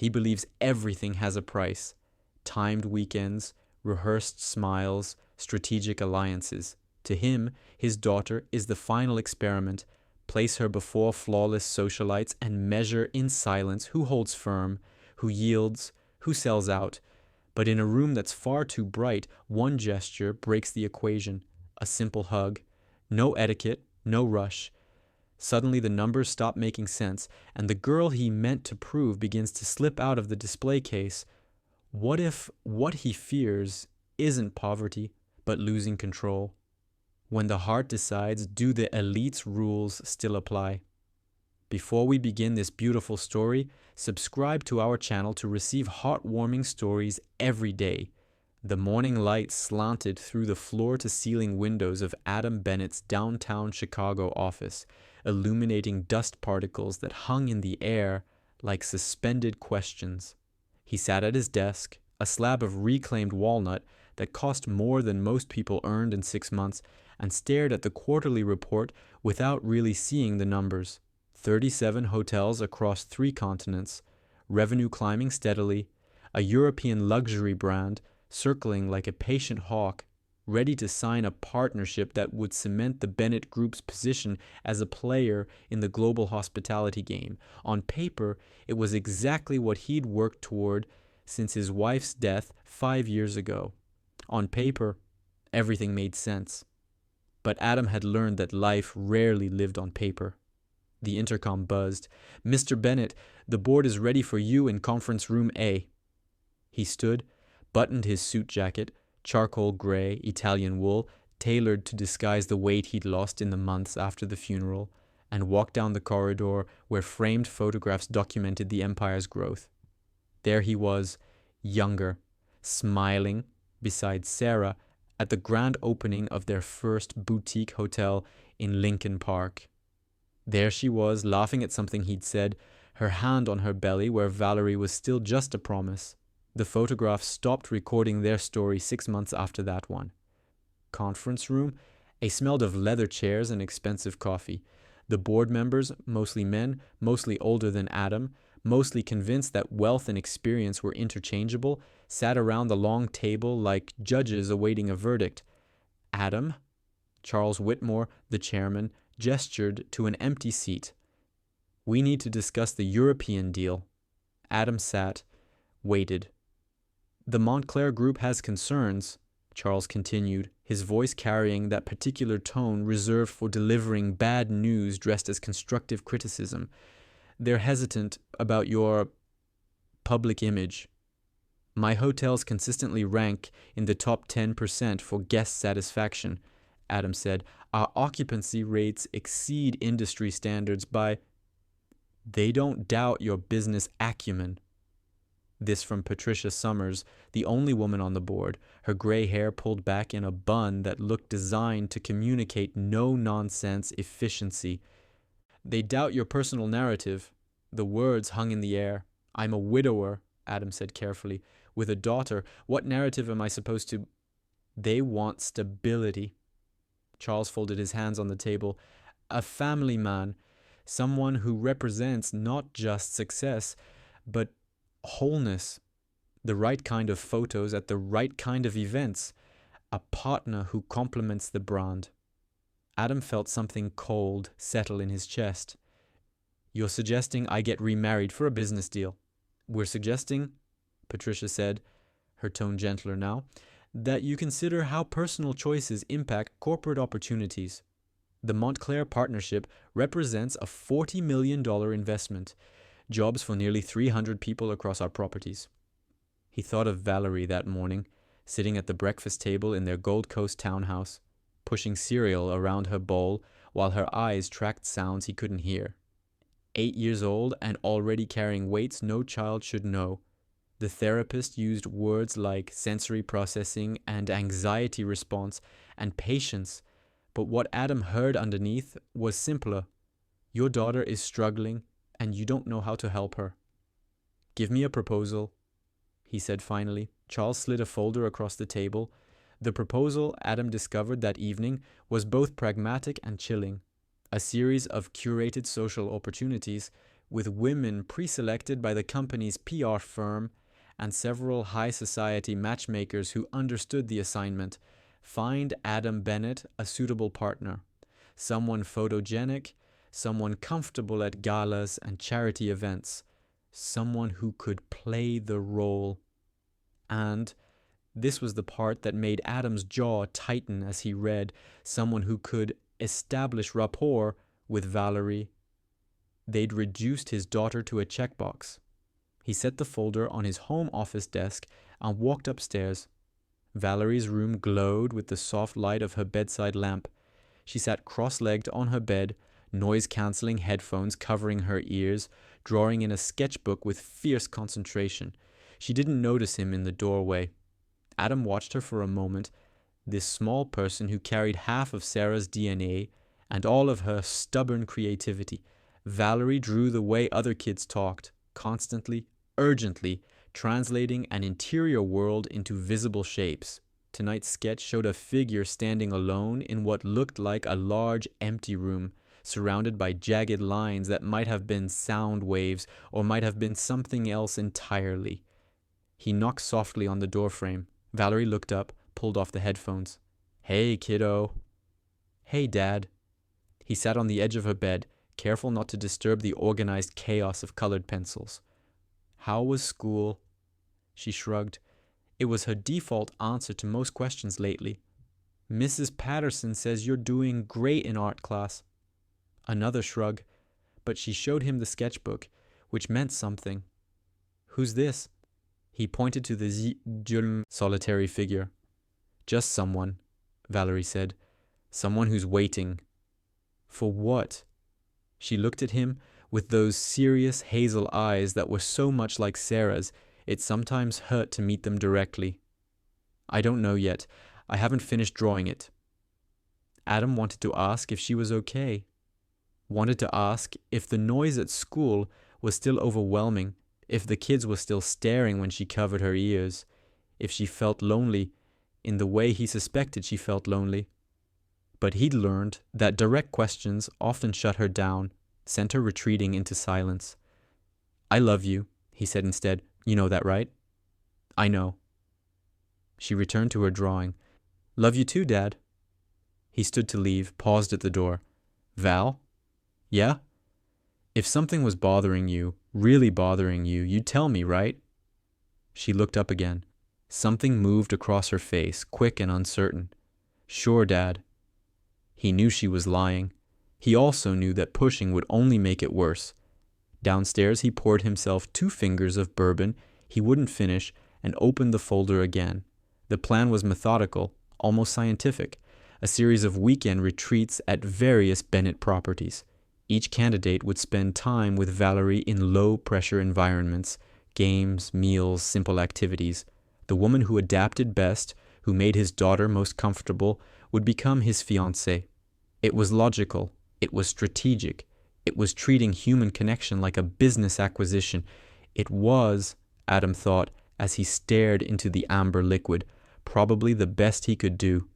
He believes everything has a price: timed weekends, rehearsed smiles, strategic alliances. To him, his daughter is the final experiment. Place her before flawless socialites and measure in silence who holds firm, who yields, who sells out. But in a room that's far too bright, one gesture breaks the equation: a simple hug. No etiquette, no rush. Suddenly the numbers stop making sense, and the girl he meant to prove begins to slip out of the display case. What if what he fears isn't poverty, but losing control? When the heart decides, do the elite's rules still apply? Before we begin this beautiful story, subscribe to our channel to receive heartwarming stories every day. The morning light slanted through the floor-to-ceiling windows of Adam Bennett's downtown Chicago office, illuminating dust particles that hung in the air like suspended questions. He sat at his desk, a slab of reclaimed walnut that cost more than most people earned in 6 months, and stared at the quarterly report without really seeing the numbers. 37 hotels across 3 continents, revenue climbing steadily, a European luxury brand circling like a patient hawk, ready to sign a partnership that would cement the Bennett Group's position as a player in the global hospitality game. On paper, it was exactly what he'd worked toward since his wife's death 5 years ago. On paper, everything made sense. But Adam had learned that life rarely lived on paper. The intercom buzzed. "Mr. Bennett, the board is ready for you in conference room A." He stood, buttoned his suit jacket, charcoal gray, Italian wool, tailored to disguise the weight he'd lost in the months after the funeral, and walked down the corridor where framed photographs documented the empire's growth. There he was, younger, smiling, beside Sarah at the grand opening of their first boutique hotel in Lincoln Park. There she was, laughing at something he'd said, her hand on her belly where Valerie was still just a promise. The photograph stopped recording their story 6 months after that one. Conference room, a smelled of leather chairs and expensive coffee. The board members, mostly men, mostly older than Adam, mostly convinced that wealth and experience were interchangeable, sat around the long table like judges awaiting a verdict. Adam, Charles Whitmore, the chairman, gestured to an empty seat. "We need to discuss the European deal." Adam sat, waited. "The Montclair Group has concerns," Charles continued, his voice carrying that particular tone reserved for delivering bad news dressed as constructive criticism. "They're hesitant about your public image. My hotels consistently rank in the top 10% for guest satisfaction," Adam said. "Our occupancy rates exceed industry standards by—" "They don't doubt your business acumen." This from Patricia Summers, the only woman on the board, her gray hair pulled back in a bun that looked designed to communicate no-nonsense efficiency. "They doubt your personal narrative." The words hung in the air. "I'm a widower," Adam said carefully, "with a daughter. What narrative am I supposed to—" "They want stability." Charles folded his hands on the table. "A family man, someone who represents not just success, but wholeness, the right kind of photos at the right kind of events, a partner who complements the brand." Adam felt something cold settle in his chest. "You're suggesting I get remarried for a business deal?" "We're suggesting," Patricia said, her tone gentler now, "that you consider how personal choices impact corporate opportunities. The Montclair partnership represents a $40 million investment, jobs for nearly 300 people across our properties." He thought of Valerie that morning, sitting at the breakfast table in their Gold Coast townhouse, pushing cereal around her bowl while her eyes tracked sounds he couldn't hear. 8 years old and already carrying weights no child should know. The therapist used words like sensory processing and anxiety response and patience, but what Adam heard underneath was simpler. "Your daughter is struggling, and you don't know how to help her. Give me a proposal," he said finally. Charles slid a folder across the table. The proposal, Adam discovered that evening, was both pragmatic and chilling. A series of curated social opportunities with women pre-selected by the company's PR firm and several high society matchmakers who understood the assignment. Find Adam Bennett a suitable partner. Someone photogenic, someone comfortable at galas and charity events, someone who could play the role. And this was the part that made Adam's jaw tighten as he read, someone who could establish rapport with Valerie. They'd reduced his daughter to a checkbox. He set the folder on his home office desk and walked upstairs. Valerie's room glowed with the soft light of her bedside lamp. She sat cross-legged on her bed, noise-canceling headphones covering her ears, drawing in a sketchbook with fierce concentration. She didn't notice him in the doorway. Adam watched her for a moment, this small person who carried half of Sarah's DNA and all of her stubborn creativity. Valerie drew the way other kids talked, constantly, urgently, translating an interior world into visible shapes. Tonight's sketch showed a figure standing alone in what looked like a large, empty room, surrounded by jagged lines that might have been sound waves or might have been something else entirely. He knocked softly on the doorframe. Valerie looked up, pulled off the headphones. "Hey, kiddo." "Hey, Dad." He sat on the edge of her bed, careful not to disturb the organized chaos of colored pencils. "How was school?" She shrugged. It was her default answer to most questions lately. "Mrs. Patterson says you're doing great in art class." Another shrug, but she showed him the sketchbook, which meant something. "Who's this?" He pointed to the solitary figure. "Just someone," Valerie said. "Someone who's waiting." "For what?" She looked at him with those serious hazel eyes that were so much like Sarah's, it sometimes hurt to meet them directly. "I don't know yet. I haven't finished drawing it." Adam wanted to ask if she was okay. Wanted to ask if the noise at school was still overwhelming, if the kids were still staring when she covered her ears, if she felt lonely in the way he suspected she felt lonely. But he'd learned that direct questions often shut her down, sent her retreating into silence. "I love you," he said instead. "You know that, right?" "I know." She returned to her drawing. "Love you too, Dad." He stood to leave, paused at the door. "Val?" "Yeah?" "If something was bothering you, really bothering you, you'd tell me, right?" She looked up again. Something moved across her face, quick and uncertain. "Sure, Dad." He knew she was lying. He also knew that pushing would only make it worse. Downstairs, he poured himself 2 fingers of bourbon he wouldn't finish and opened the folder again. The plan was methodical, almost scientific, a series of weekend retreats at various Bennett properties. Each candidate would spend time with Valerie in low-pressure environments, games, meals, simple activities. The woman who adapted best, who made his daughter most comfortable, would become his fiancée. It was logical. It was strategic. It was treating human connection like a business acquisition. It was, Adam thought, as he stared into the amber liquid, probably the best he could do.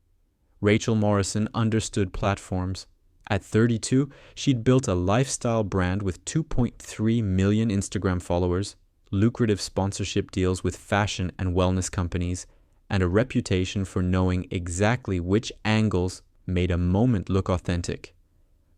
Rachel Morrison understood platforms. At 32, she'd built a lifestyle brand with 2.3 million Instagram followers, lucrative sponsorship deals with fashion and wellness companies, and a reputation for knowing exactly which angles made a moment look authentic.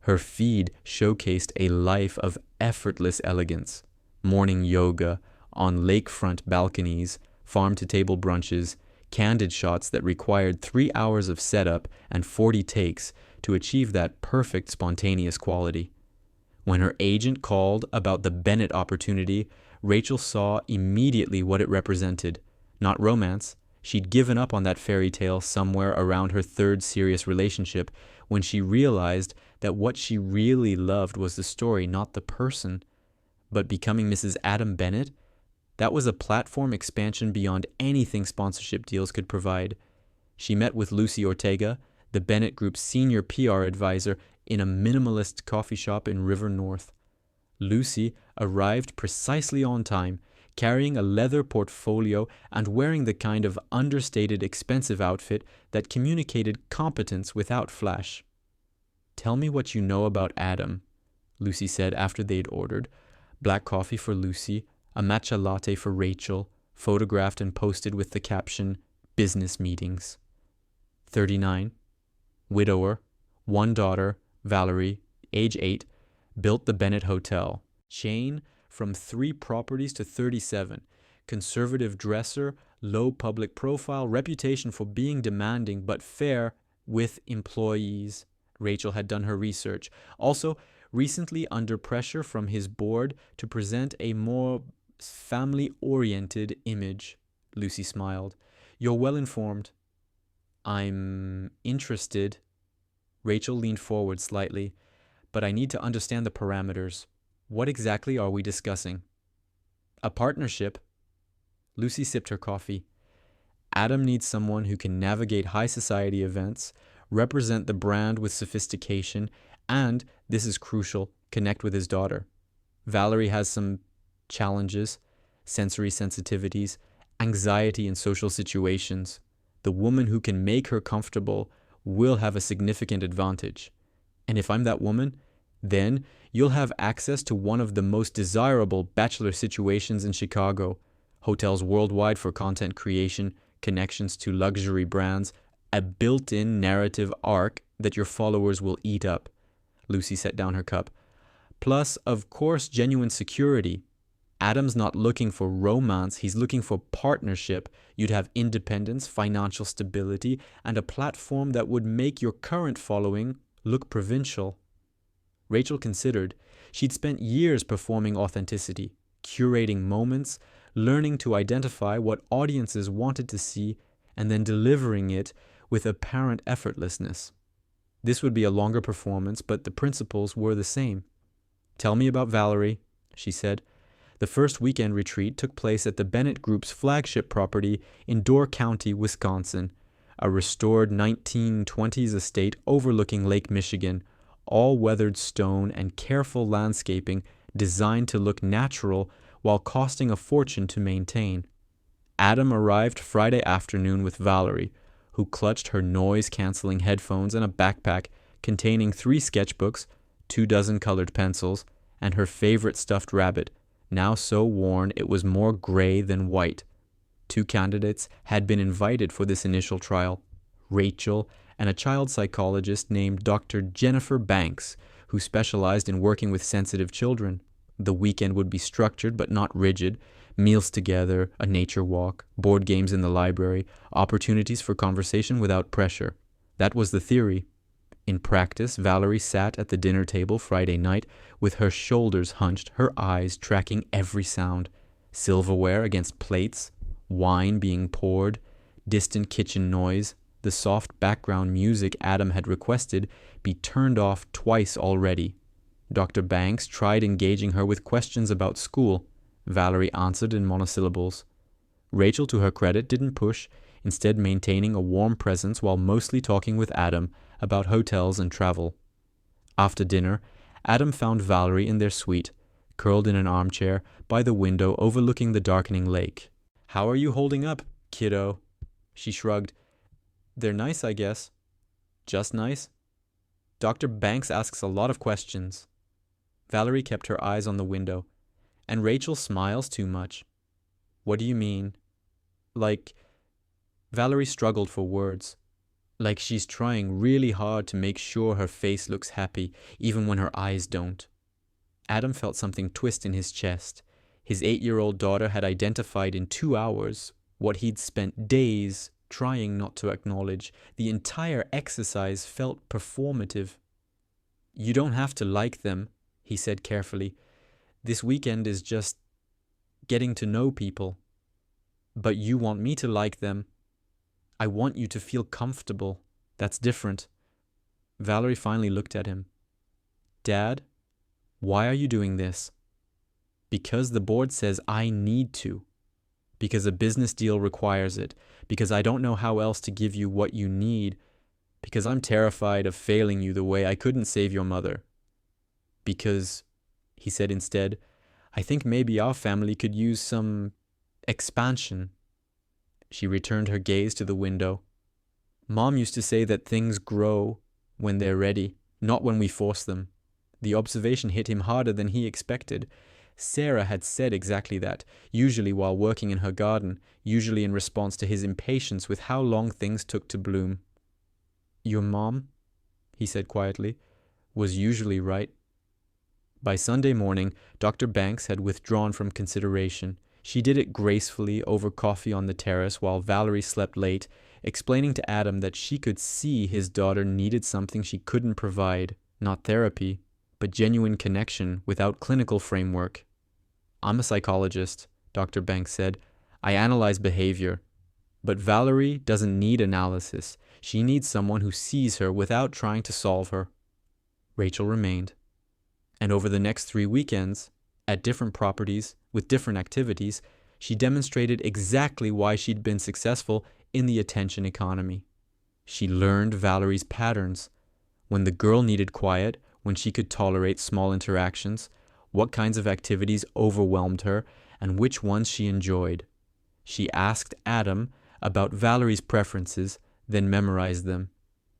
Her feed showcased a life of effortless elegance, morning yoga, on lakefront balconies, farm-to-table brunches, candid shots that required 3 hours of setup and 40 takes to achieve that perfect spontaneous quality. When her agent called about the Bennett opportunity, Rachel saw immediately what it represented. Not romance. She'd given up on that fairy tale somewhere around her 3rd serious relationship when she realized that what she really loved was the story, not the person. But becoming Mrs. Adam Bennett, that was a platform expansion beyond anything sponsorship deals could provide. She met with Lucy Ortega, the Bennett Group's senior PR advisor, in a minimalist coffee shop in River North. Lucy arrived precisely on time, carrying a leather portfolio and wearing the kind of understated, expensive outfit that communicated competence without flash. "Tell me what you know about Adam," Lucy said after they'd ordered. Black coffee for Lucy, a matcha latte for Rachel, photographed and posted with the caption, "Business meetings." 39. Widower, one daughter, Valerie, age 8, built the Bennett Hotel. Chain from 3 properties to 37. Conservative dresser, low public profile, reputation for being demanding but fair with employees. Rachel had done her research. Also, recently under pressure from his board to present a more family-oriented image. Lucy smiled. "You're well informed." "I'm interested." Rachel leaned forward slightly. "But I need to understand the parameters. What exactly are we discussing?" "A partnership." Lucy sipped her coffee. "Adam needs someone who can navigate high society events, represent the brand with sophistication, and, this is crucial, connect with his daughter. Valerie has some challenges, sensory sensitivities, anxiety in social situations. The woman who can make her comfortable will have a significant advantage. And if I'm that woman, then you'll have access to one of the most desirable bachelor situations in Chicago, hotels worldwide for content creation, connections to luxury brands, a built-in narrative arc that your followers will eat up." Lucy set down her cup. "Plus, of course, genuine security. Adam's not looking for romance, he's looking for partnership. You'd have independence, financial stability, and a platform that would make your current following look provincial." Rachel considered. She'd spent years performing authenticity, curating moments, learning to identify what audiences wanted to see, and then delivering it with apparent effortlessness. This would be a longer performance, but the principles were the same. "Tell me about Valerie," she said. The first weekend retreat took place at the Bennett Group's flagship property in Door County, Wisconsin, a restored 1920s estate overlooking Lake Michigan, all weathered stone and careful landscaping designed to look natural while costing a fortune to maintain. Adam arrived Friday afternoon with Valerie, who clutched her noise-canceling headphones and a backpack containing 3 sketchbooks, 24 colored pencils, and her favorite stuffed rabbit, now so worn it was more gray than white. 2 candidates had been invited for this initial trial, Rachel and a child psychologist named Dr. Jennifer Banks, who specialized in working with sensitive children. The weekend would be structured but not rigid. Meals together, a nature walk, board games in the library, opportunities for conversation without pressure. That was the theory. In practice, Valerie sat at the dinner table Friday night with her shoulders hunched, her eyes tracking every sound. Silverware against plates, wine being poured, distant kitchen noise, the soft background music Adam had requested be turned off twice already. Dr. Banks tried engaging her with questions about school. Valerie answered in monosyllables. Rachel, to her credit, didn't push, instead maintaining a warm presence while mostly talking with Adam about hotels and travel. After dinner, Adam found Valerie in their suite, curled in an armchair by the window overlooking the darkening lake. "How are you holding up, kiddo?" She shrugged. "They're nice, I guess." "Just nice?" "Dr. Banks asks a lot of questions." Valerie kept her eyes on the window. "And Rachel smiles too much." "What do you mean?" "Like..." Valerie struggled for words. "Like she's trying really hard to make sure her face looks happy, even when her eyes don't." Adam felt something twist in his chest. His 8-year-old daughter had identified in 2 hours what he'd spent days trying not to acknowledge. The entire exercise felt performative. "You don't have to like them," he said carefully. "This weekend is just getting to know people. But you want me to like them. I want you to feel comfortable. That's different." Valerie finally looked at him. "Dad, why are you doing this?" "Because the board says I need to. Because a business deal requires it. Because I don't know how else to give you what you need. Because I'm terrified of failing you the way I couldn't save your mother. Because," he said instead, "I think maybe our family could use some expansion." She returned her gaze to the window. "Mom used to say that things grow when they're ready, not when we force them." The observation hit him harder than he expected. Sarah had said exactly that, usually while working in her garden, usually in response to his impatience with how long things took to bloom. "Your mom," he said quietly, "was usually right." By Sunday morning, Dr. Banks had withdrawn from consideration. She did it gracefully over coffee on the terrace while Valerie slept late, explaining to Adam that she could see his daughter needed something she couldn't provide, not therapy, but genuine connection without clinical framework. "I'm a psychologist," Dr. Banks said. "I analyze behavior. But Valerie doesn't need analysis. She needs someone who sees her without trying to solve her." Rachel remained. And over the next 3 weekends, at different properties, with different activities, she demonstrated exactly why she'd been successful in the attention economy. She learned Valerie's patterns. When the girl needed quiet, when she could tolerate small interactions, what kinds of activities overwhelmed her, and which ones she enjoyed. She asked Adam about Valerie's preferences, then memorized them.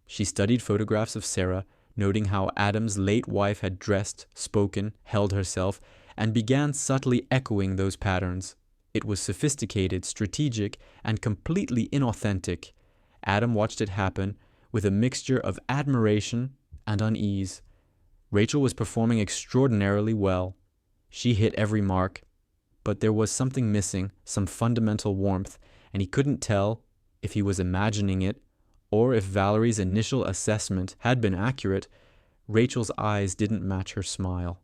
She studied photographs of Sarah, noting how Adam's late wife had dressed, spoken, held herself, and began subtly echoing those patterns. It was sophisticated, strategic, and completely inauthentic. Adam watched it happen with a mixture of admiration and unease. Rachel was performing extraordinarily well. She hit every mark, but there was something missing, some fundamental warmth, and he couldn't tell if he was imagining it or if Valerie's initial assessment had been accurate. Rachel's eyes didn't match her smile.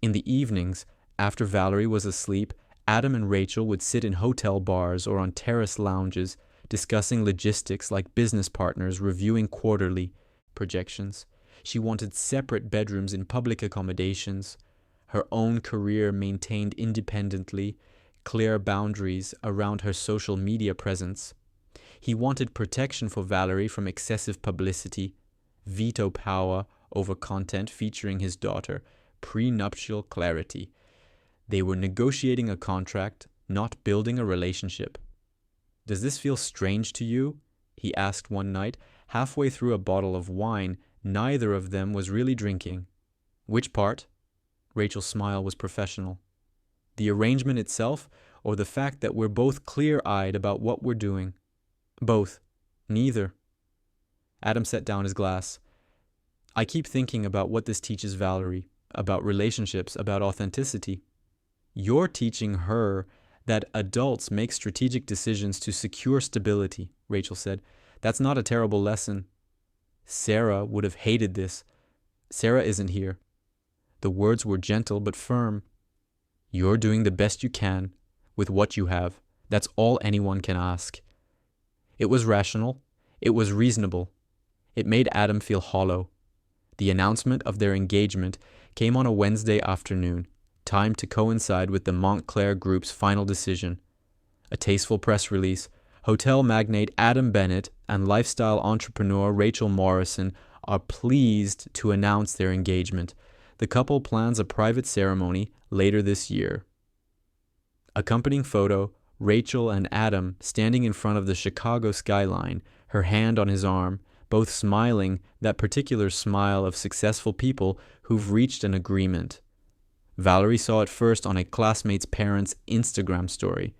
In the evenings, after Valerie was asleep, Adam and Rachel would sit in hotel bars or on terrace lounges, discussing logistics like business partners reviewing quarterly projections. She wanted separate bedrooms in public accommodations, her own career maintained independently, clear boundaries around her social media presence. He wanted protection for Valerie from excessive publicity, veto power over content featuring his daughter, prenuptial clarity. They were negotiating a contract, not building a relationship. "Does this feel strange to you?" he asked one night, halfway through a bottle of wine neither of them was really drinking. "Which part?" Rachel's smile was professional. "The arrangement itself, or the fact that we're both clear-eyed about what we're doing?" "Both. Neither." Adam set down his glass. "I keep thinking about what this teaches Valerie, about relationships, about authenticity." "You're teaching her that adults make strategic decisions to secure stability," Rachel said. "That's not a terrible lesson." "Sarah would have hated this." "Sarah isn't here." The words were gentle but firm. "You're doing the best you can with what you have. That's all anyone can ask." It was rational. It was reasonable. It made Adam feel hollow. The announcement of their engagement came on a Wednesday afternoon, timed to coincide with the Montclair Group's final decision. A tasteful press release. Hotel magnate Adam Bennett and lifestyle entrepreneur Rachel Morrison are pleased to announce their engagement. The couple plans a private ceremony later this year. Accompanying photo, Rachel and Adam standing in front of the Chicago skyline, her hand on his arm, both smiling, that particular smile of successful people who've reached an agreement. Valerie saw it first on a classmate's parents' Instagram story.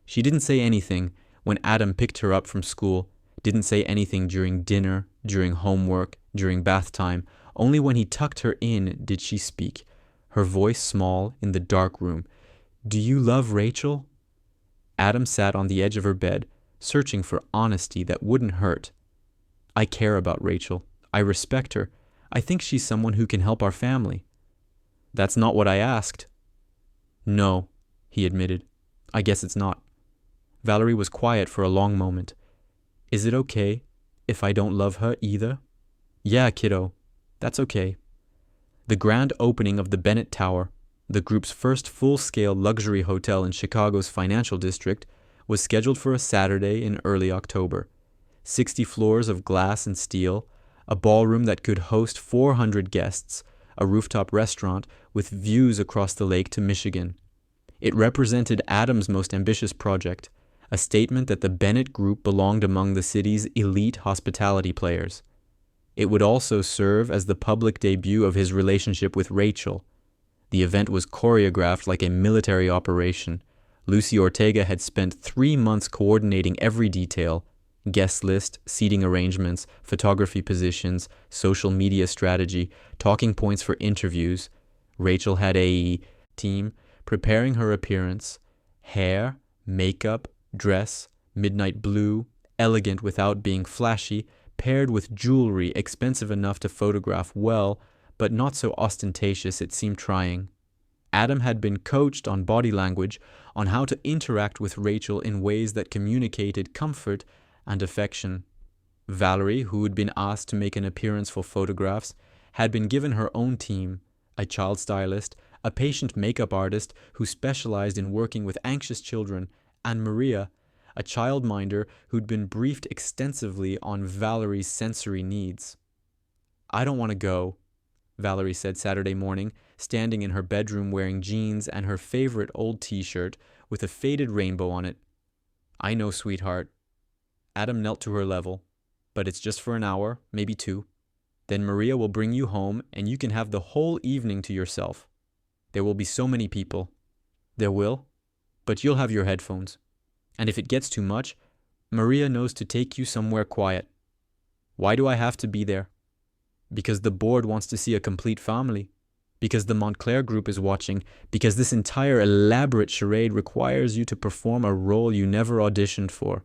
She didn't say anything when Adam picked her up from school, didn't say anything during dinner, during homework, during bath time. Only when he tucked her in did she speak, her voice small in the dark room. "Do you love Rachel?" Adam sat on the edge of her bed, searching for honesty that wouldn't hurt. "I care about Rachel. I respect her. I think she's someone who can help our family." "That's not what I asked." "No," he admitted. "I guess it's not." Valerie was quiet for a long moment. "Is it okay if I don't love her either?" "Yeah, kiddo. That's okay." The grand opening of the Bennett Tower, the group's first full-scale luxury hotel in Chicago's financial district, was scheduled for a Saturday in early October. 60 floors of glass and steel, a ballroom that could host 400 guests, a rooftop restaurant with views across the lake to Michigan. It represented Adam's most ambitious project, a statement that the Bennett Group belonged among the city's elite hospitality players. It would also serve as the public debut of his relationship with Rachel. The event was choreographed like a military operation. Lucy Ortega had spent 3 months coordinating every detail: guest list, seating arrangements, photography positions, social media strategy, talking points for interviews. Rachel had a team preparing her appearance: hair, makeup, dress, midnight blue, elegant without being flashy, paired with jewelry expensive enough to photograph well, but not so ostentatious it seemed trying. Adam had been coached on body language, on how to interact with Rachel in ways that communicated comfort and affection. Valerie, who had been asked to make an appearance for photographs, had been given her own team: a child stylist, a patient makeup artist who specialized in working with anxious children, and Maria, a childminder who'd been briefed extensively on Valerie's sensory needs. "I don't want to go," Valerie said Saturday morning, standing in her bedroom wearing jeans and her favorite old t-shirt with a faded rainbow on it. "I know, sweetheart." Adam knelt to her level. "But it's just for an hour, maybe 2. Then Maria will bring you home and you can have the whole evening to yourself. There will be so many people." "There will, but you'll have your headphones. And if it gets too much, Maria knows to take you somewhere quiet." "Why do I have to be there?" "Because the board wants to see a complete family. Because the Montclair group is watching. Because this entire elaborate charade requires you to perform a role you never auditioned for.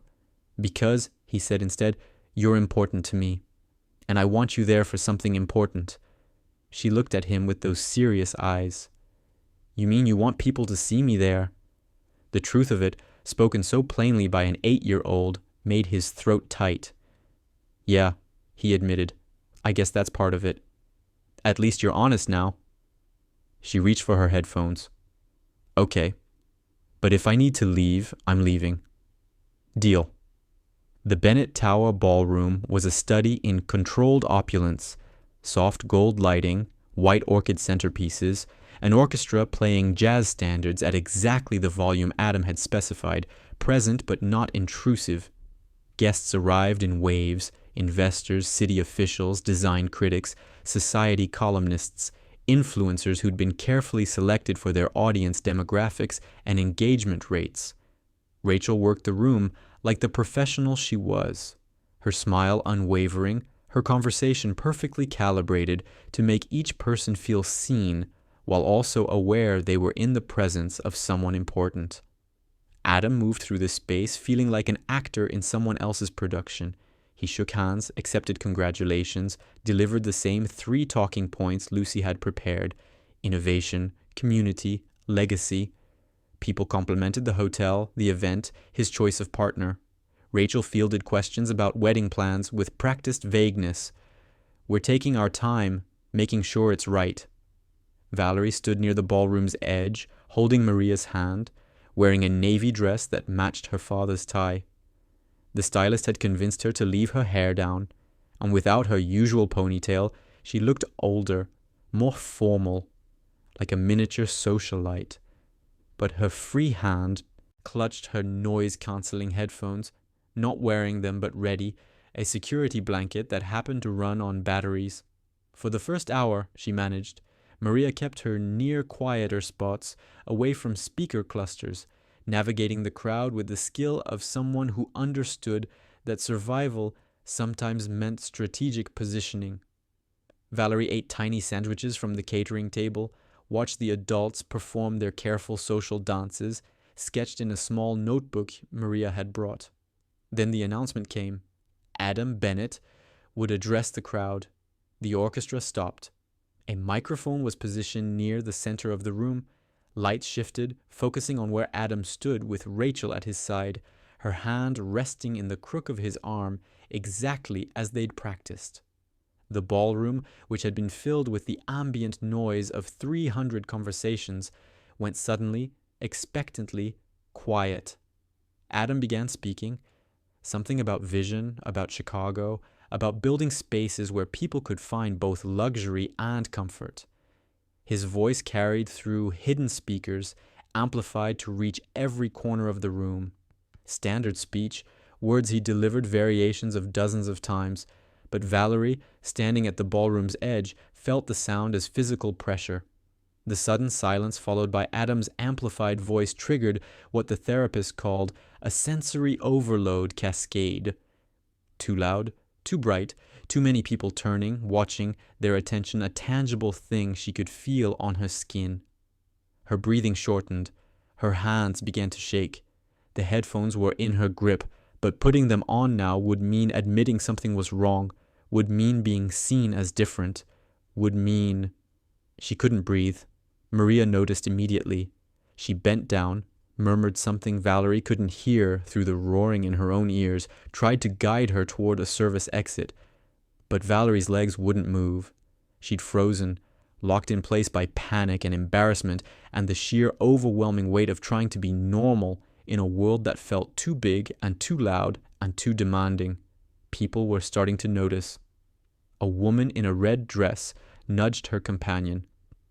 Because," he said instead, "you're important to me. And I want you there for something important." She looked at him with those serious eyes. "You mean you want people to see me there?" The truth of it, spoken so plainly by an 8-year-old, made his throat tight. "Yeah," he admitted. "I guess that's part of it. At least you're honest now." She reached for her headphones. "Okay. But if I need to leave, I'm leaving." "Deal." The Bennett Tower Ballroom was a study in controlled opulence: soft gold lighting, white orchid centerpieces, an orchestra playing jazz standards at exactly the volume Adam had specified, present but not intrusive. Guests arrived in waves: investors, city officials, design critics, society columnists, influencers who'd been carefully selected for their audience demographics and engagement rates. Rachel worked the room like the professional she was, her smile unwavering, her conversation perfectly calibrated to make each person feel seen, while also aware they were in the presence of someone important. Adam moved through the space feeling like an actor in someone else's production. He shook hands, accepted congratulations, delivered the same 3 talking points Lucy had prepared: innovation, community, legacy. People complimented the hotel, the event, his choice of partner. Rachel fielded questions about wedding plans with practiced vagueness. "We're taking our time, making sure it's right." Valerie stood near the ballroom's edge, holding Maria's hand, wearing a navy dress that matched her father's tie. The stylist had convinced her to leave her hair down, and without her usual ponytail, she looked older, more formal, like a miniature socialite. But her free hand clutched her noise-cancelling headphones, not wearing them but ready, a security blanket that happened to run on batteries. For the first hour, she managed. Maria kept her near quieter spots, away from speaker clusters, navigating the crowd with the skill of someone who understood that survival sometimes meant strategic positioning. Valerie ate tiny sandwiches from the catering table, watched the adults perform their careful social dances, sketched in a small notebook Maria had brought. Then the announcement came. Adam Bennett would address the crowd. The orchestra stopped. A microphone was positioned near the center of the room. Lights shifted, focusing on where Adam stood with Rachel at his side, her hand resting in the crook of his arm, exactly as they'd practiced. The ballroom, which had been filled with the ambient noise of 300 conversations, went suddenly, expectantly, quiet. Adam began speaking, something about vision, about Chicago, about building spaces where people could find both luxury and comfort. His voice carried through hidden speakers, amplified to reach every corner of the room. Standard speech, words he delivered variations of dozens of times, but Valerie, standing at the ballroom's edge, felt the sound as physical pressure. The sudden silence followed by Adam's amplified voice triggered what the therapist called a sensory overload cascade. Too loud, too bright, too many people turning, watching, their attention a tangible thing she could feel on her skin. Her breathing shortened. Her hands began to shake. The headphones were in her grip, but putting them on now would mean admitting something was wrong, would mean being seen as different, would mean... She couldn't breathe. Maria noticed immediately. She bent down, murmured something Valerie couldn't hear through the roaring in her own ears, tried to guide her toward a service exit. But Valerie's legs wouldn't move. She'd frozen, locked in place by panic and embarrassment and the sheer overwhelming weight of trying to be normal in a world that felt too big and too loud and too demanding. People were starting to notice. A woman in a red dress nudged her companion.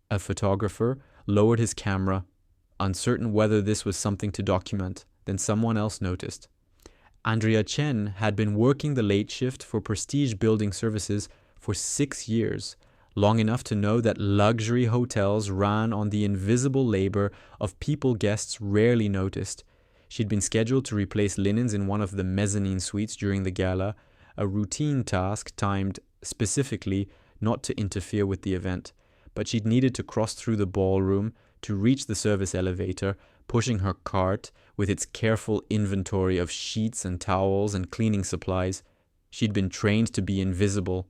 A photographer lowered his camera, uncertain whether this was something to document. Then someone else noticed. Andrea Chen had been working the late shift for Prestige Building Services for 6 years, long enough to know that luxury hotels ran on the invisible labor of people guests rarely noticed. She'd been scheduled to replace linens in one of the mezzanine suites during the gala, a routine task timed specifically not to interfere with the event. But she'd needed to cross through the ballroom to reach the service elevator, pushing her cart with its careful inventory of sheets and towels and cleaning supplies. She'd been trained to be invisible,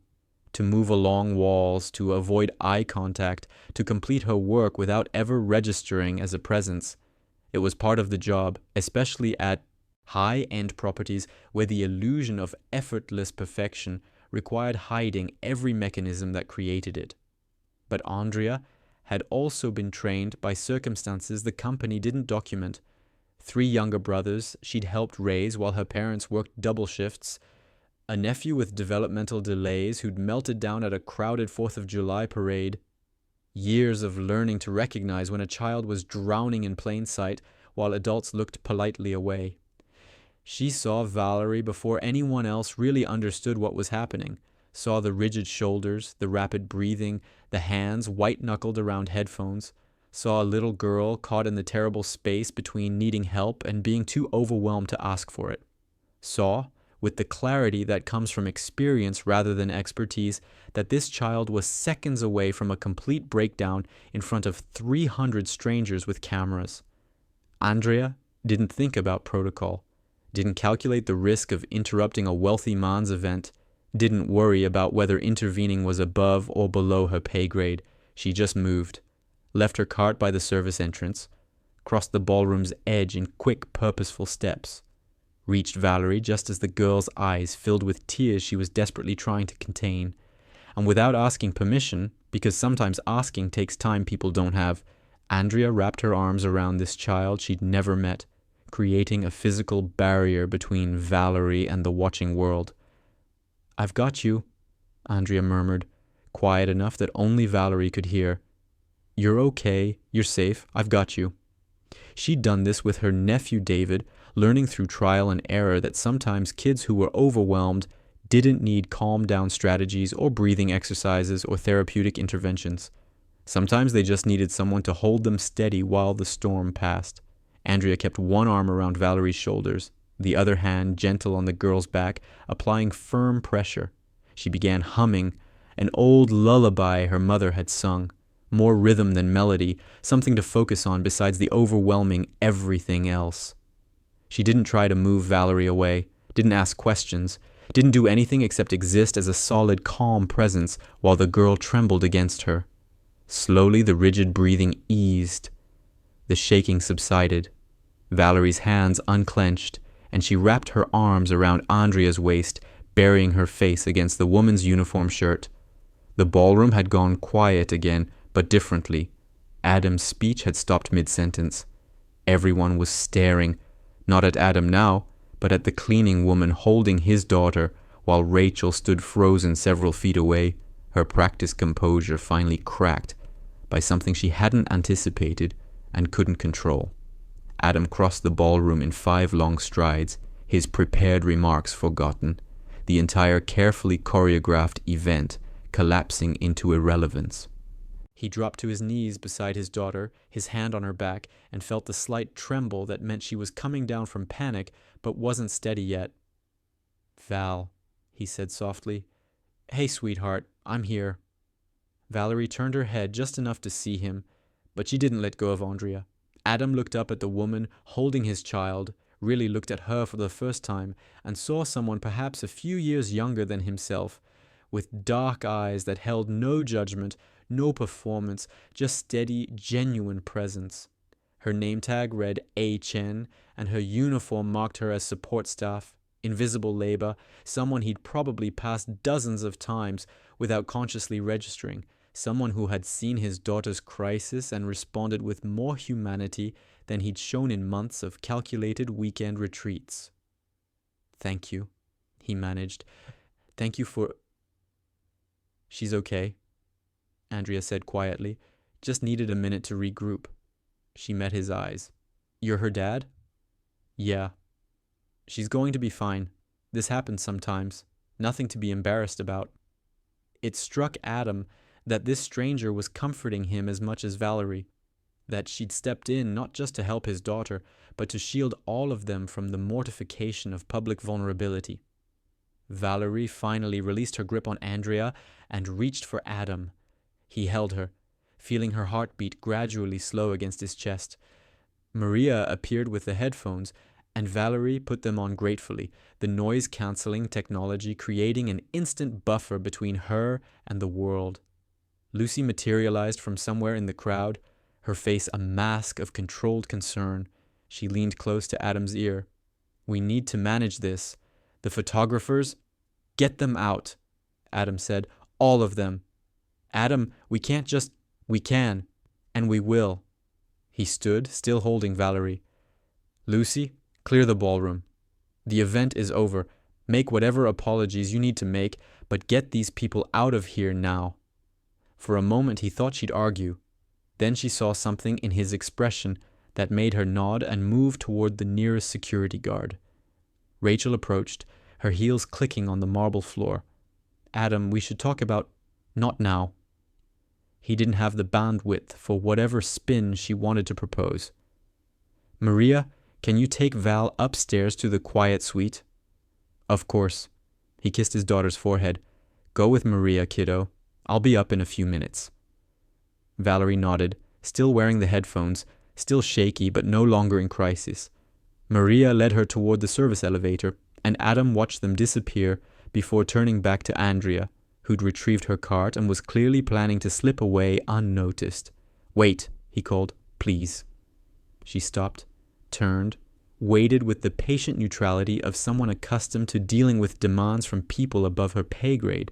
to move along walls, to avoid eye contact, to complete her work without ever registering as a presence. It was part of the job, especially at high-end properties where the illusion of effortless perfection required hiding every mechanism that created it. But Andrea had also been trained by circumstances the company didn't document. 3 younger brothers she'd helped raise while her parents worked double shifts, a nephew with developmental delays who'd melted down at a crowded 4th of July parade, years of learning to recognize when a child was drowning in plain sight while adults looked politely away. She saw Valerie before anyone else really understood what was happening, saw the rigid shoulders, the rapid breathing, the hands white-knuckled around headphones, saw a little girl caught in the terrible space between needing help and being too overwhelmed to ask for it. Saw, with the clarity that comes from experience rather than expertise, that this child was seconds away from a complete breakdown in front of 300 strangers with cameras. Andrea didn't think about protocol, didn't calculate the risk of interrupting a wealthy man's event, didn't worry about whether intervening was above or below her pay grade. She just moved, left her cart by the service entrance, crossed the ballroom's edge in quick, purposeful steps, reached Valerie just as the girl's eyes filled with tears she was desperately trying to contain, and without asking permission, because sometimes asking takes time people don't have, Andrea wrapped her arms around this child she'd never met, creating a physical barrier between Valerie and the watching world. "I've got you," Andrea murmured, quiet enough that only Valerie could hear. "You're okay, you're safe, I've got you." She'd done this with her nephew David, learning through trial and error that sometimes kids who were overwhelmed didn't need calm-down strategies or breathing exercises or therapeutic interventions. Sometimes they just needed someone to hold them steady while the storm passed. Andrea kept one arm around Valerie's shoulders, the other hand gentle on the girl's back, applying firm pressure. She began humming, an old lullaby her mother had sung, more rhythm than melody, something to focus on besides the overwhelming everything else. She didn't try to move Valerie away, didn't ask questions, didn't do anything except exist as a solid, calm presence while the girl trembled against her. Slowly the rigid breathing eased. The shaking subsided. Valerie's hands unclenched, and she wrapped her arms around Andrea's waist, burying her face against the woman's uniform shirt. The ballroom had gone quiet again, but differently. Adam's speech had stopped mid-sentence. Everyone was staring, not at Adam now, but at the cleaning woman holding his daughter, while Rachel stood frozen several feet away, her practiced composure finally cracked by something she hadn't anticipated and couldn't control. Adam crossed the ballroom in 5 long strides, his prepared remarks forgotten, the entire carefully choreographed event collapsing into irrelevance. He dropped to his knees beside his daughter, his hand on her back, and felt the slight tremble that meant she was coming down from panic, but wasn't steady yet. "Val," he said softly. "Hey, sweetheart, I'm here." Valerie turned her head just enough to see him, but she didn't let go of Andrea. Adam looked up at the woman holding his child, really looked at her for the first time, and saw someone perhaps a few years younger than himself, with dark eyes that held no judgment, no performance, just steady, genuine presence. Her name tag read A. Chen, and her uniform marked her as support staff, invisible labor, someone he'd probably passed dozens of times without consciously registering, someone who had seen his daughter's crisis and responded with more humanity than he'd shown in months of calculated weekend retreats. "Thank you," he managed. "Thank you for—" "She's okay," Andrea said quietly. "Just needed a minute to regroup." She met his eyes. "You're her dad?" "Yeah." "She's going to be fine. This happens sometimes. Nothing to be embarrassed about." It struck Adam that this stranger was comforting him as much as Valerie, that she'd stepped in not just to help his daughter, but to shield all of them from the mortification of public vulnerability. Valerie finally released her grip on Andrea and reached for Adam. He held her, feeling her heartbeat gradually slow against his chest. Maria appeared with the headphones, and Valerie put them on gratefully, the noise-canceling technology creating an instant buffer between her and the world. Lucy materialized from somewhere in the crowd, her face a mask of controlled concern. She leaned close to Adam's ear. "We need to manage this. The photographers, get them out," Adam said. "All of them. Adam, we can't just—" "We can, and we will." He stood, still holding Valerie. "Lucy, clear the ballroom. The event is over. Make whatever apologies you need to make, but get these people out of here now." For a moment he thought she'd argue. Then she saw something in his expression that made her nod and move toward the nearest security guard. Rachel approached, her heels clicking on the marble floor. "Adam, we should talk about—" "Not now." He didn't have the bandwidth for whatever spin she wanted to propose. "Maria, can you take Val upstairs to the quiet suite?" "Of course." He kissed his daughter's forehead. "Go with Maria, kiddo. I'll be up in a few minutes." Valerie nodded, still wearing the headphones, still shaky but no longer in crisis. Maria led her toward the service elevator, and Adam watched them disappear before turning back to Andrea, who'd retrieved her cart and was clearly planning to slip away unnoticed. "Wait," he called. "Please." She stopped, turned, waited with the patient neutrality of someone accustomed to dealing with demands from people above her pay grade.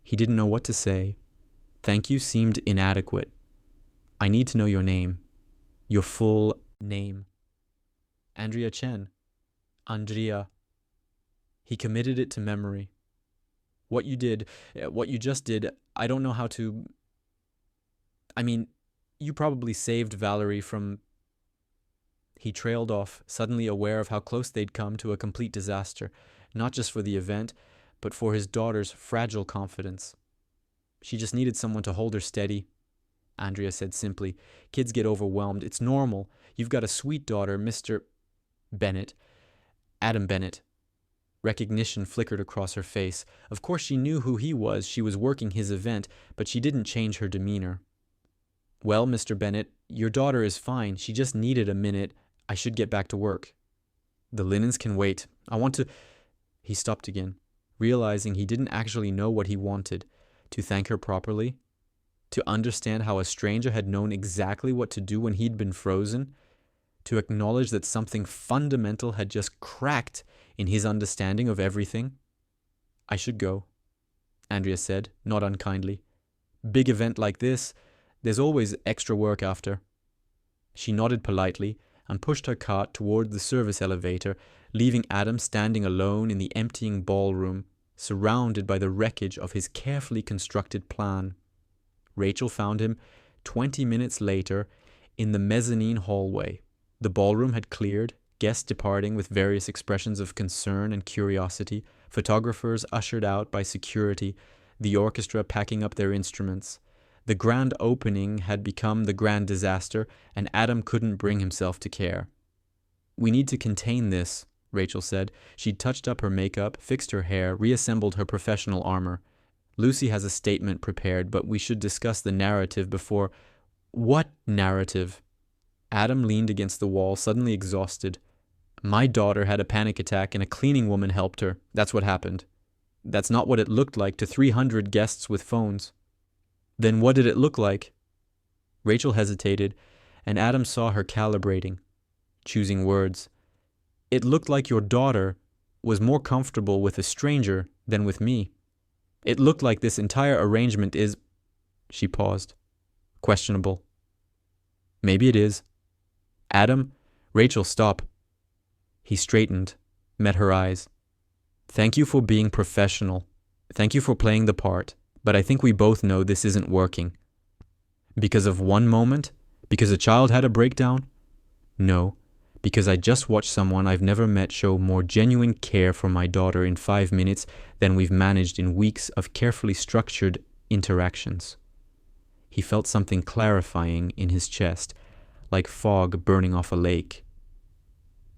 He didn't know what to say. Thank you seemed inadequate. "I need to know your name. Your full name." "Andrea Chen." "Andrea." He committed it to memory. What you just did, I don't know how to... I mean, you probably saved Valerie from... He trailed off, suddenly aware of how close they'd come to a complete disaster, not just for the event, but for his daughter's fragile confidence. "She just needed someone to hold her steady," Andrea said simply. "Kids get overwhelmed. It's normal. You've got a sweet daughter, Mr. Bennett. Adam Bennett." Recognition flickered across her face. Of course she knew who he was. She was working his event, but she didn't change her demeanor. "Well, Mr. Bennett, your daughter is fine. She just needed a minute. I should get back to work." "The linens can wait. I want to—" He stopped again, realizing he didn't actually know what he wanted. To thank her properly? To understand how a stranger had known exactly what to do when he'd been frozen? To acknowledge that something fundamental had just cracked in his understanding of everything? "I should go," Andrea said, not unkindly. "Big event like this, there's always extra work after." She nodded politely and pushed her cart toward the service elevator, leaving Adam standing alone in the emptying ballroom, surrounded by the wreckage of his carefully constructed plan. Rachel found him 20 minutes later in the mezzanine hallway. The ballroom had cleared, guests departing with various expressions of concern and curiosity, photographers ushered out by security, the orchestra packing up their instruments. The grand opening had become the grand disaster, and Adam couldn't bring himself to care. "We need to contain this," Rachel said. She'd touched up her makeup, fixed her hair, reassembled her professional armor. "Lucy has a statement prepared, but we should discuss the narrative before—" "What narrative?" Adam leaned against the wall, suddenly exhausted. "My daughter had a panic attack and a cleaning woman helped her. That's what happened. That's not what it looked like to 300 guests with phones." "Then what did it look like?" Rachel hesitated, and Adam saw her calibrating, choosing words. "It looked like your daughter was more comfortable with a stranger than with me. It looked like this entire arrangement is—" She paused. "Questionable." "Maybe it is." "Adam, Rachel, stop." He straightened, met her eyes. "Thank you for being professional. Thank you for playing the part. But I think we both know this isn't working." "Because of one moment? Because a child had a breakdown?" "No, because I just watched someone I've never met show more genuine care for my daughter in 5 minutes than we've managed in weeks of carefully structured interactions." He felt something clarifying in his chest, like fog burning off a lake.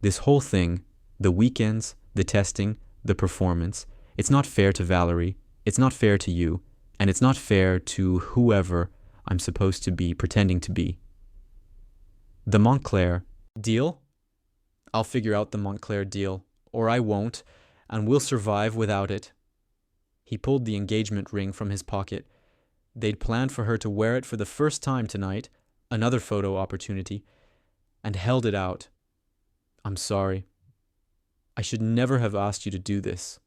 This whole thing, the weekends, the testing, the performance, it's not fair to Valerie, it's not fair to you, and it's not fair to whoever I'm supposed to be pretending to be. "The Montclair deal? I'll figure out the Montclair deal, or I won't, and we'll survive without it." He pulled the engagement ring from his pocket. They'd planned for her to wear it for the first time tonight, another photo opportunity, and held it out. "I'm sorry. I should never have asked you to do this."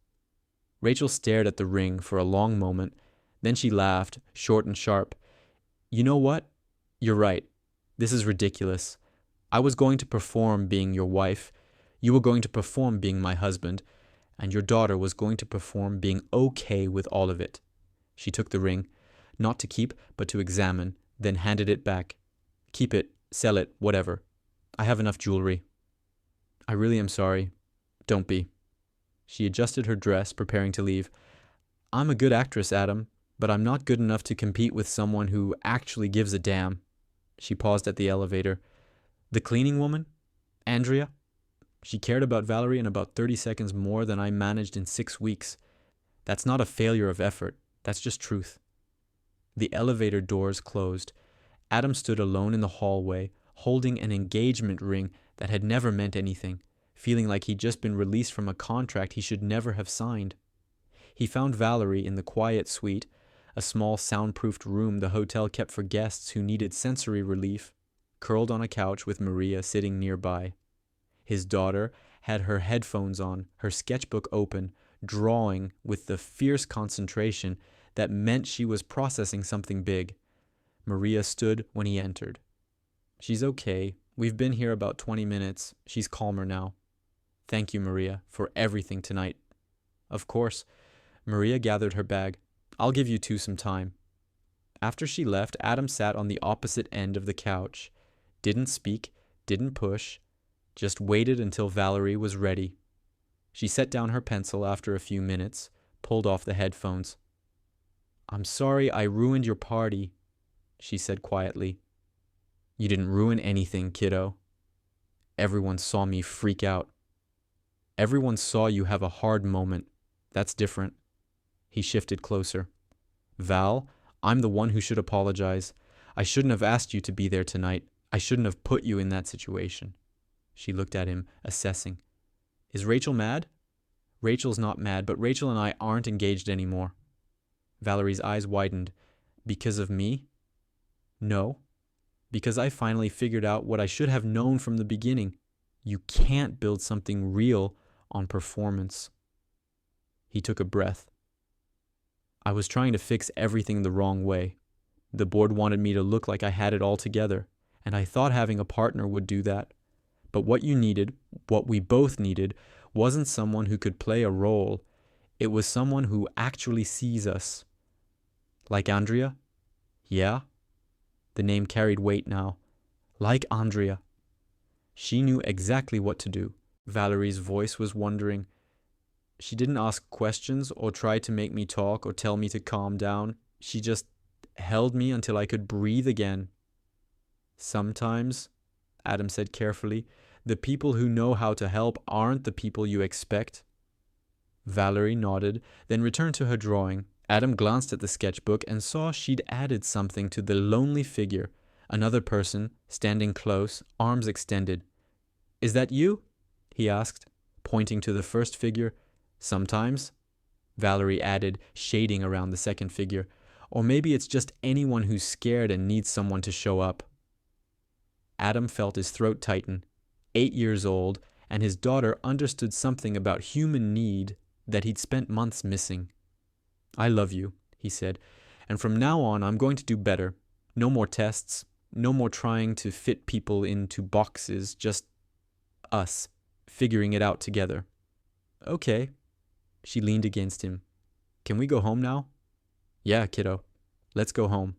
Rachel stared at the ring for a long moment. Then she laughed, short and sharp. "You know what? You're right. This is ridiculous. I was going to perform being your wife. You were going to perform being my husband. And your daughter was going to perform being okay with all of it." She took the ring, not to keep, but to examine, then handed it back. "Keep it, sell it, whatever. I have enough jewelry." "I really am sorry. Don't be." She adjusted her dress, preparing to leave. "I'm a good actress, Adam, but I'm not good enough to compete with someone who actually gives a damn." She paused at the elevator. "The cleaning woman? Andrea? She cared about Valerie in about 30 seconds more than I managed in 6 weeks. That's not a failure of effort. That's just truth." The elevator doors closed. Adam stood alone in the hallway, holding an engagement ring that had never meant anything, feeling like he'd just been released from a contract he should never have signed. He found Valerie in the quiet suite, a small soundproofed room the hotel kept for guests who needed sensory relief, curled on a couch with Maria sitting nearby. His daughter had her headphones on, her sketchbook open, drawing with the fierce concentration that meant she was processing something big. Maria stood when he entered. "She's okay. We've been here about 20 minutes. She's calmer now." "Thank you, Maria, for everything tonight." "Of course." Maria gathered her bag. "I'll give you two some time." After she left, Adam sat on the opposite end of the couch. Didn't speak, didn't push, just waited until Valerie was ready. She set down her pencil after a few minutes, pulled off the headphones. "I'm sorry I ruined your party," she said quietly. "You didn't ruin anything, kiddo. Everyone saw me freak out. Everyone saw you have a hard moment. That's different." He shifted closer. "Val, I'm the one who should apologize. I shouldn't have asked you to be there tonight. I shouldn't have put you in that situation." She looked at him, assessing. "Is Rachel mad?" "Rachel's not mad, but Rachel and I aren't engaged anymore." Valerie's eyes widened. "Because of me?" "No. Because I finally figured out what I should have known from the beginning. You can't build something real on performance." He took a breath. "I was trying to fix everything the wrong way. The board wanted me to look like I had it all together, and I thought having a partner would do that. But what you needed, what we both needed, wasn't someone who could play a role. It was someone who actually sees us." "Like Andrea?" "Yeah." The name carried weight now. "Like Andrea." She knew exactly what to do. Valerie's voice was wondering, She didn't ask questions or try to make me talk or tell me to calm down. She just held me until I could breathe again. Sometimes, Adam said carefully, the people who know how to help aren't the people you expect. Valerie nodded, then returned to her drawing. Adam glanced at the sketchbook and saw she'd added something to the lonely figure, another person, standing close, arms extended. "Is that you?" he asked, pointing to the first figure. "Sometimes," Valerie added, shading around the second figure. "Or maybe it's just anyone who's scared and needs someone to show up." Adam felt his throat tighten. 8 years old, and his daughter understood something about human need that he'd spent months missing. "I love you," he said, "and from now on I'm going to do better. No more tests, no more trying to fit people into boxes, just us, figuring it out together." "Okay." She leaned against him. "Can we go home now?" "Yeah, kiddo. Let's go home."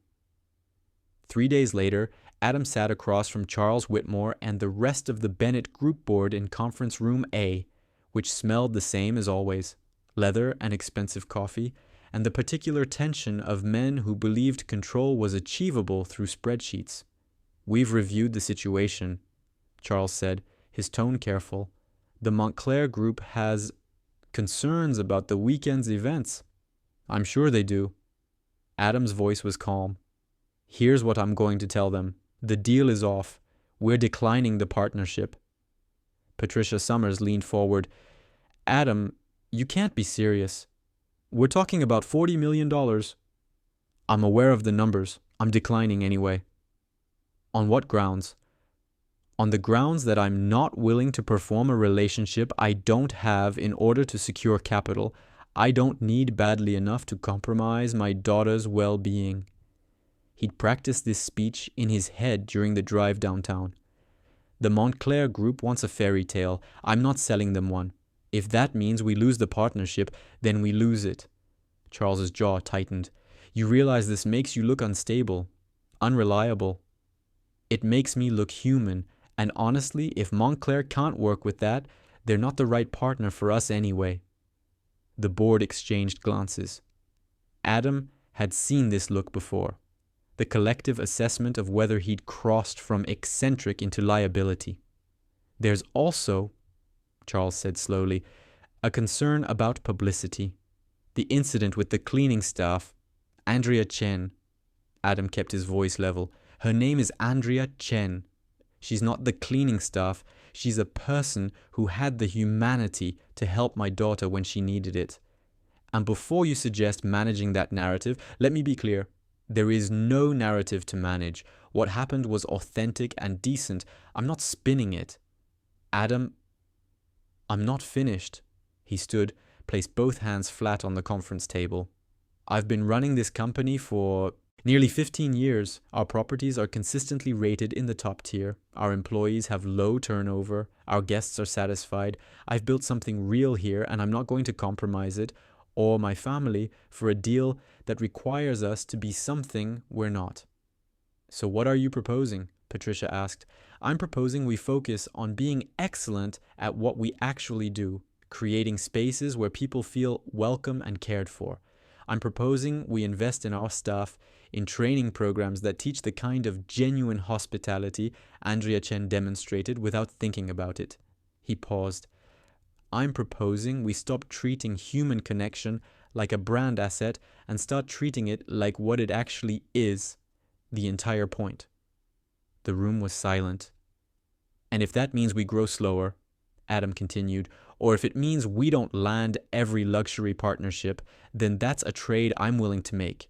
3 days later, Adam sat across from Charles Whitmore and the rest of the Bennett group board in conference room A, which smelled the same as always, leather and expensive coffee, and the particular tension of men who believed control was achievable through spreadsheets. "We've reviewed the situation," Charles said, his tone careful. "The Montclair group has concerns about the weekend's events." "I'm sure they do." Adam's voice was calm. "Here's what I'm going to tell them. The deal is off. We're declining the partnership." Patricia Summers leaned forward. "Adam, you can't be serious. We're talking about $40 million. "I'm aware of the numbers. I'm declining anyway." "On what grounds?" "On the grounds that I'm not willing to perform a relationship I don't have in order to secure capital. I don't need badly enough to compromise my daughter's well-being." He'd practiced this speech in his head during the drive downtown. "The Montclair group wants a fairy tale. I'm not selling them one. If that means we lose the partnership, then we lose it." Charles's jaw tightened. "You realize this makes you look unstable, unreliable." "It makes me look human, and honestly, if Montclair can't work with that, they're not the right partner for us anyway." The board exchanged glances. Adam had seen this look before. The collective assessment of whether he'd crossed from eccentric into liability. "There's also," Charles said slowly, "a concern about publicity. The incident with the cleaning staff, Andrea Chen." Adam kept his voice level. "Her name is Andrea Chen. She's not the cleaning staff. She's a person who had the humanity to help my daughter when she needed it. And before you suggest managing that narrative, let me be clear. There is no narrative to manage. What happened was authentic and decent. I'm not spinning it." "Adam, I'm not finished." He stood, placed both hands flat on the conference table. "I've been running this company for nearly 15 years. Our properties are consistently rated in the top tier. Our employees have low turnover. Our guests are satisfied. I've built something real here, and I'm not going to compromise it or my family for a deal that requires us to be something we're not." "So what are you proposing?" Patricia asked. "I'm proposing we focus on being excellent at what we actually do, creating spaces where people feel welcome and cared for. I'm proposing we invest in our staff, in training programs that teach the kind of genuine hospitality Andrea Chen demonstrated without thinking about it." He paused. "I'm proposing we stop treating human connection like a brand asset and start treating it like what it actually is, the entire point." The room was silent. "And if that means we grow slower," Adam continued, "or if it means we don't land every luxury partnership, then that's a trade I'm willing to make.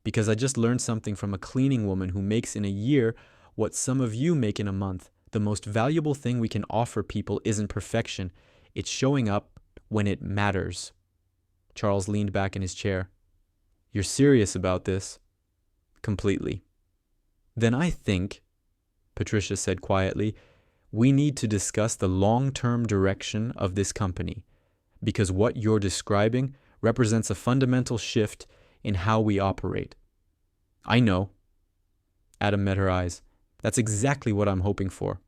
Because I just learned something from a cleaning woman who makes in a year what some of you make in a month. The most valuable thing we can offer people isn't perfection. It's showing up when it matters." Charles leaned back in his chair. "You're serious about this?" "Completely." "Then I think," Patricia said quietly, "we need to discuss the long-term direction of this company, because what you're describing represents a fundamental shift in how we operate." "I know." Adam met her eyes. "That's exactly what I'm hoping for."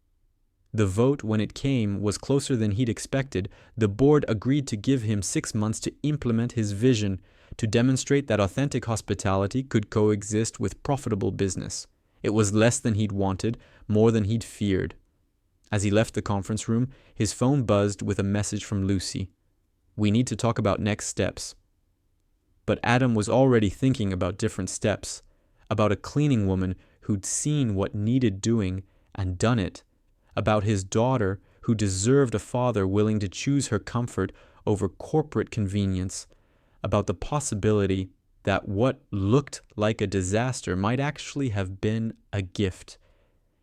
The vote, when it came, was closer than he'd expected. The board agreed to give him 6 months to implement his vision, to demonstrate that authentic hospitality could coexist with profitable business. It was less than he'd wanted, more than he'd feared. As he left the conference room, his phone buzzed with a message from Lucy. "We need to talk about next steps." But Adam was already thinking about different steps, about a cleaning woman who'd seen what needed doing and done it, about his daughter who deserved a father willing to choose her comfort over corporate convenience, about the possibility that what looked like a disaster might actually have been a gift.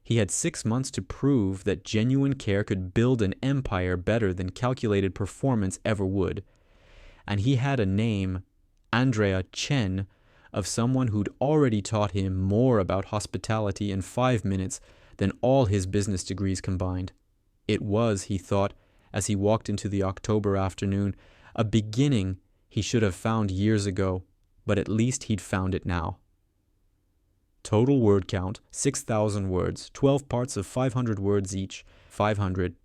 He had 6 months to prove that genuine care could build an empire better than calculated performance ever would. And he had a name, Andrea Chen, of someone who'd already taught him more about hospitality in 5 minutes than all his business degrees combined. It was, he thought, as he walked into the October afternoon, a beginning he should have found years ago, but at least he'd found it now. Total word count, 6,000 words, 12 parts of 500 words each, 500